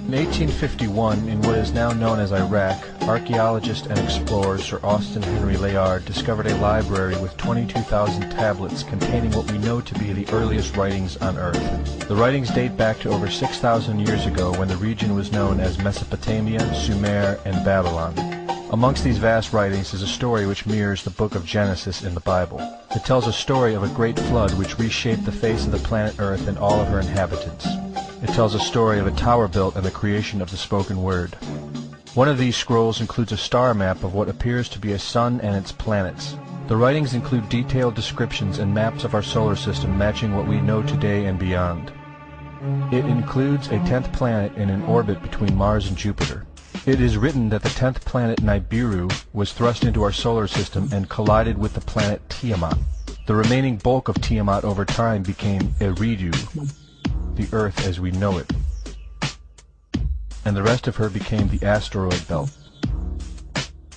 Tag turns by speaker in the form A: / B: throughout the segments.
A: In 1851, in what is now known as Iraq, archaeologist and explorer Sir Austin Henry Layard discovered a library with 22,000 tablets containing what we know to be the earliest writings on Earth. The writings date back to over 6,000 years ago when the region was known as Mesopotamia, Sumer, and Babylon. Amongst these vast writings is a story which mirrors the book of Genesis in the Bible. It tells a story of a great flood which reshaped the face of the planet Earth and all of her inhabitants. It tells a story of a tower built and the creation of the spoken word. One of these scrolls includes a star map of what appears to be a sun and its planets. The writings include detailed descriptions and maps of our solar system matching what we know today and beyond. It includes a 10th planet in an orbit between Mars and Jupiter. It is written that the 10th planet Nibiru was thrust into our solar system and collided with the planet Tiamat. The remaining bulk of Tiamat over time became Eridu, the Earth as we know it, and the rest of her became the asteroid belt.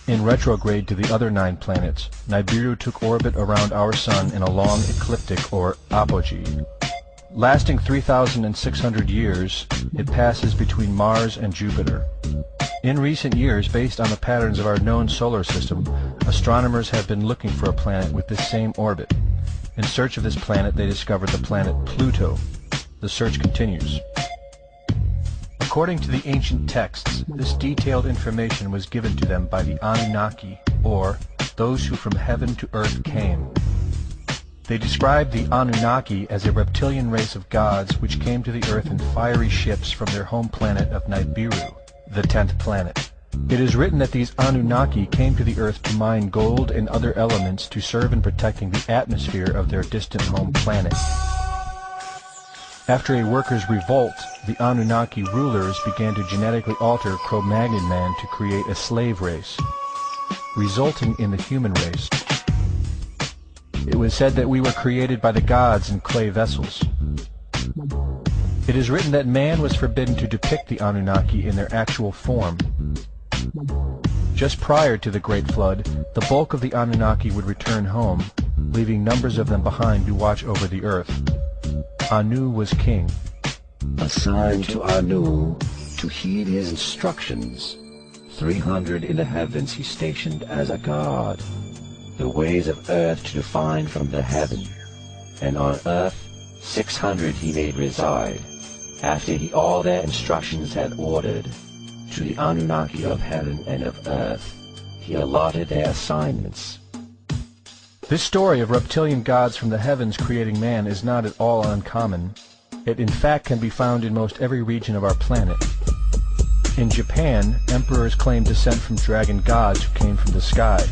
A: In retrograde to the other 9 planets, Nibiru took orbit around our Sun in a long ecliptic or apogee. Lasting 3,600 years, it passes between Mars and Jupiter. In recent years, based on the patterns of our known solar system, astronomers have been looking for a planet with this same orbit. In search of this planet, they discovered the planet Pluto. The search continues. According to the ancient texts, this detailed information was given to them by the Anunnaki, or those who from heaven to earth came. They described the Anunnaki as a reptilian race of gods which came to the earth in fiery ships from their home planet of Nibiru, the 10th planet. It is written that these Anunnaki came to the earth to mine gold and other elements to serve in protecting the atmosphere of their distant home planet. After a workers' revolt, the Anunnaki rulers began to genetically alter Cro-Magnon man to create a slave race, resulting in the human race. It was said that we were created by the gods in clay vessels. It is written that man was forbidden to depict the Anunnaki in their actual form. Just prior to the Great Flood, the bulk of the Anunnaki would return home, leaving numbers of them behind to watch over the earth. Anu was king.
B: Assigned to Anu to heed his instructions. 300 in the heavens he stationed as a god. The ways of earth to define from the heaven. And on earth 600 he made reside. After he all their instructions had ordered, to the Anunnaki of heaven and of earth he allotted their assignments.
A: This story of reptilian gods from the heavens creating man is not at all uncommon. It in fact can be found in most every region of our planet. In Japan, emperors claim descent from dragon gods who came from the sky.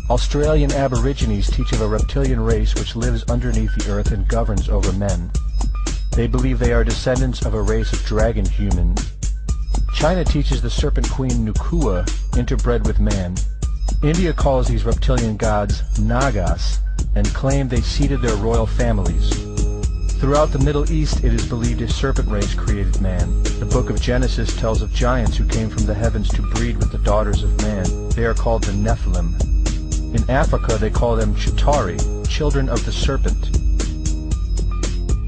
A: Australian Aborigines teach of a reptilian race which lives underneath the earth and governs over men. They believe they are descendants of a race of dragon humans. China teaches the serpent queen Nukua interbred with man. India calls these reptilian gods Nagas and claim they seeded their royal families. Throughout the Middle East it is believed a serpent race created man. The book of Genesis tells of giants who came from the heavens to breed with the daughters of man. They are called the Nephilim. In Africa they call them Chitauri, children of the serpent.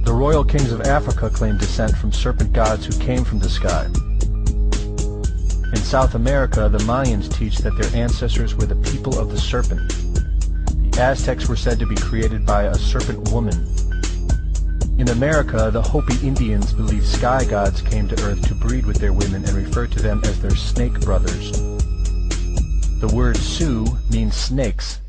A: The royal kings of Africa claim descent from serpent gods who came from the sky. In South America, the Mayans teach that their ancestors were the people of the serpent. The Aztecs were said to be created by a serpent woman. In America, the Hopi Indians believe sky gods came to earth to breed with their women and refer to them as their snake brothers. The word Sioux means snakes,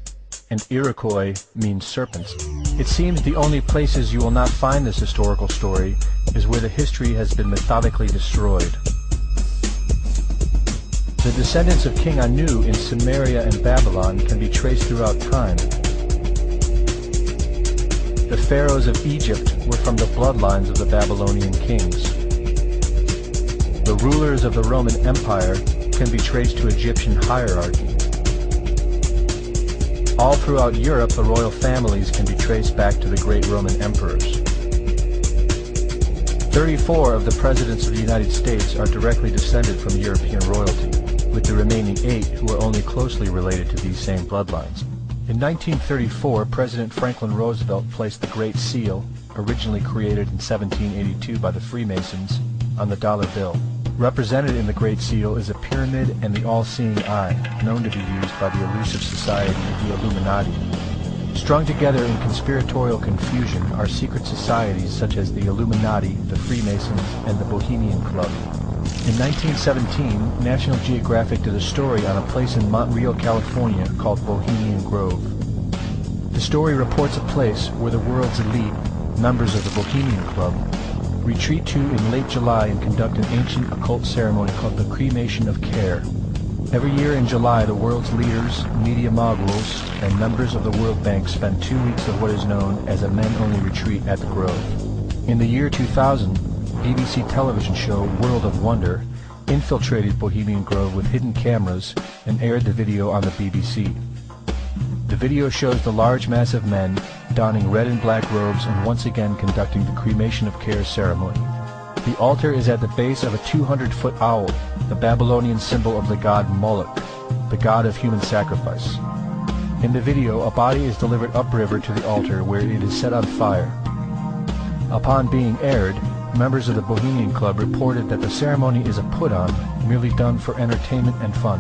A: and Iroquois means serpents. It seems the only places you will not find this historical story is where the history has been methodically destroyed. The descendants of King Anu in Sumeria and Babylon can be traced throughout time. The pharaohs of Egypt were from the bloodlines of the Babylonian kings. The rulers of the Roman Empire can be traced to Egyptian hierarchy. All throughout Europe, the royal families can be traced back to the great Roman emperors. 34 of the presidents of the United States are directly descended from European royalty, with the remaining 8 who are only closely related to these same bloodlines. In 1934, President Franklin Roosevelt placed the Great Seal, originally created in 1782 by the Freemasons, on the dollar bill. Represented in the Great Seal is a pyramid and the all-seeing eye, known to be used by the elusive society, the Illuminati. Strung together in conspiratorial confusion are secret societies such as the Illuminati, the Freemasons, and the Bohemian Club. In 1917, National Geographic did a story on a place in Montreal, California called Bohemian Grove. The story reports a place where the world's elite, members of the Bohemian Club, retreat to in late July and conduct an ancient occult ceremony called the Cremation of Care. Every year in July, the world's leaders, media moguls, and members of the World Bank spend 2 weeks of what is known as a men-only retreat at the Grove. In the year 2000, BBC television show World of Wonder infiltrated Bohemian Grove with hidden cameras and aired the video on the BBC. The video shows the large mass of men donning red and black robes and once again conducting the Cremation of Care ceremony. The altar is at the base of a 200-foot owl, the Babylonian symbol of the god Moloch, the god of human sacrifice. In the video, a body is delivered upriver to the altar where it is set on fire. Upon being aired, members of the Bohemian Club reported that the ceremony is a put-on, merely done for entertainment and fun.